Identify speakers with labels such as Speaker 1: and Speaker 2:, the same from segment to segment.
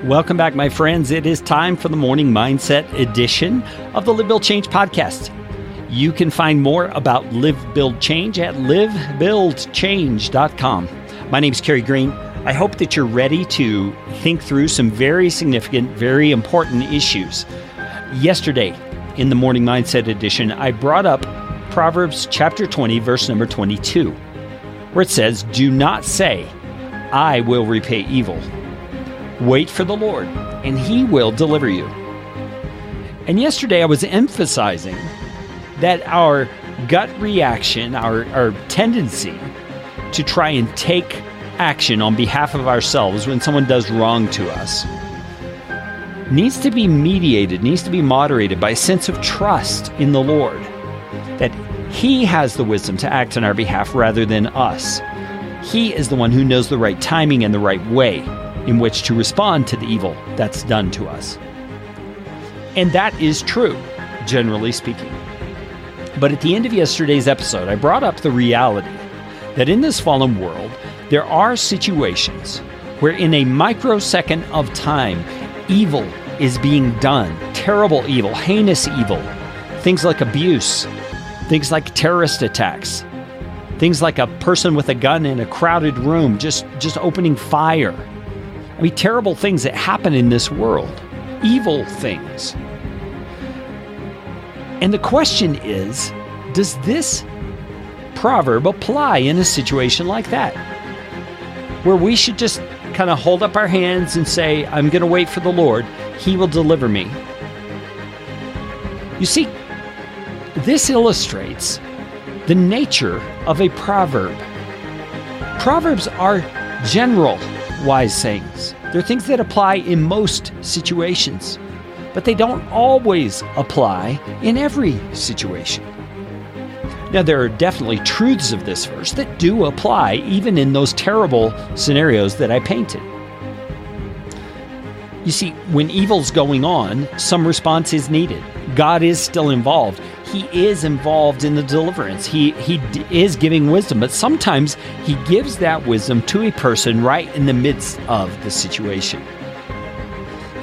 Speaker 1: Welcome back, my friends. It is time for the Morning Mindset edition of the Live, Build, Change podcast. You can find more about Live, Build, Change at livebuildchange.com. My name is Kerry Green. I hope that you're ready to think through some very significant, very important issues. Yesterday, in the Morning Mindset edition, I brought up Proverbs chapter 20, verse number 22, where it says, "Do not say, I will repay evil. Wait for the Lord, and He will deliver you." And yesterday I was emphasizing that our gut reaction, our tendency to try and take action on behalf of ourselves when someone does wrong to us needs to be mediated, needs to be moderated by a sense of trust in the Lord, that He has the wisdom to act on our behalf rather than us. He is the one who knows the right timing and the right way in which to respond to the evil that's done to us. And that is true, generally speaking. But at the end of yesterday's episode, I brought up the reality that in this fallen world, there are situations where in a microsecond of time, evil is being done, terrible evil, heinous evil, things like abuse, things like terrorist attacks, things like a person with a gun in a crowded room just opening fire. I mean, terrible things that happen in this world, evil things. And the question is, does this proverb apply in a situation like that? Where we should just kind of hold up our hands and say, I'm going to wait for the Lord. He will deliver me. You see, this illustrates the nature of a proverb. Proverbs are general wise sayings. They're things that apply in most situations, but they don't always apply in every situation. Now, there are definitely truths of this verse that do apply even in those terrible scenarios that I painted. You see, when evil's going on, some response is needed. God is still involved. He is involved in the deliverance. He is giving wisdom, but sometimes He gives that wisdom to a person right in the midst of the situation.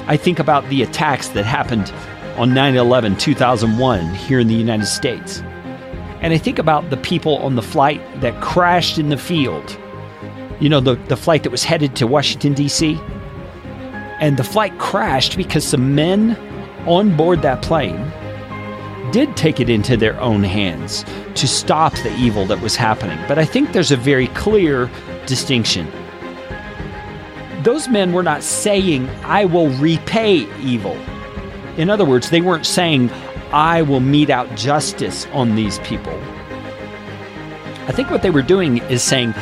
Speaker 1: I think about the attacks that happened on 9/11/2001 here in the United States. And I think about the people on the flight that crashed in the field. You know, the flight that was headed to Washington, D.C. And the flight crashed because some men on board that plane did take it into their own hands to stop the evil that was happening. But I think there's a very clear distinction. Those men were not saying, I will repay evil. In other words, they weren't saying, I will mete out justice on these people. I think what they were doing is saying,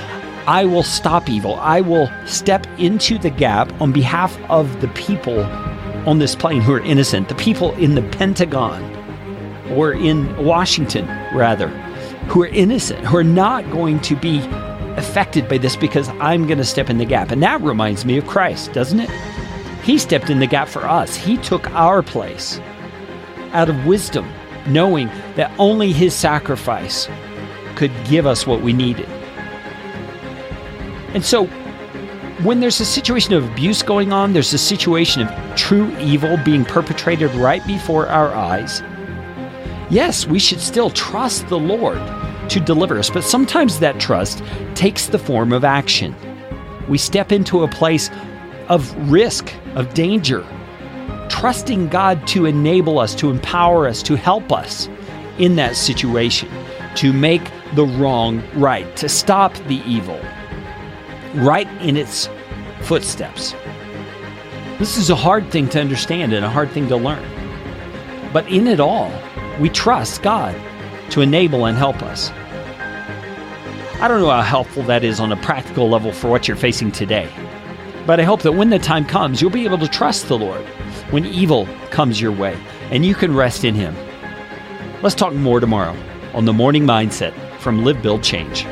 Speaker 1: I will stop evil. I will step into the gap on behalf of the people on this plane who are innocent, the people in the Pentagon, or in Washington, rather, who are innocent, who are not going to be affected by this because I'm going to step in the gap. And that reminds me of Christ, doesn't it? He stepped in the gap for us. He took our place out of wisdom, knowing that only His sacrifice could give us what we needed. And so, when there's a situation of abuse going on, there's a situation of true evil being perpetrated right before our eyes, yes, we should still trust the Lord to deliver us, but sometimes that trust takes the form of action. We step into a place of risk, of danger, trusting God to enable us, to empower us, to help us in that situation, to make the wrong right, to stop the evil right in its footsteps. This is a hard thing to understand and a hard thing to learn. But in it all, we trust God to enable and help us. I don't know how helpful that is on a practical level for what you're facing today, but I hope that when the time comes, you'll be able to trust the Lord when evil comes your way, and you can rest in Him. Let's talk more tomorrow on The Morning Mindset from Live, Build, Change.